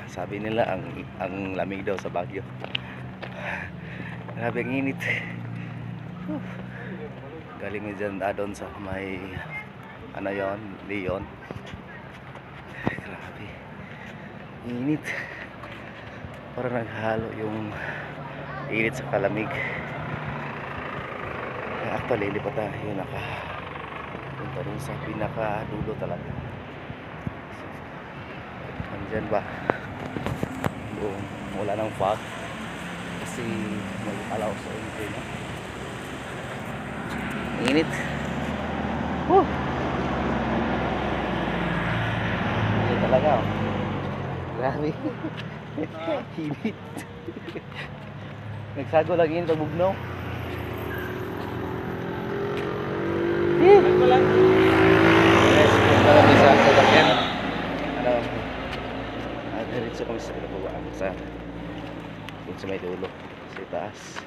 Sabi nila ang lamig daw sa Baguio. Grabe ang init. Galing mi dyan doon sa may ano yon, Leon. Grabe init, para naghalo yung init sa kalamig. Actually lipat tayo punta rin sa pinaka dulo talaga. Andyan ba doon wala ng fog kasi may alaw sa entry, no? Init. Init talaga, oh. Grabe. Init. Nagsago lang init ang bugnaw. Yes, punta kami sa sasakyan. Diretso kami sa pinababaan sa may dulo, sa taas.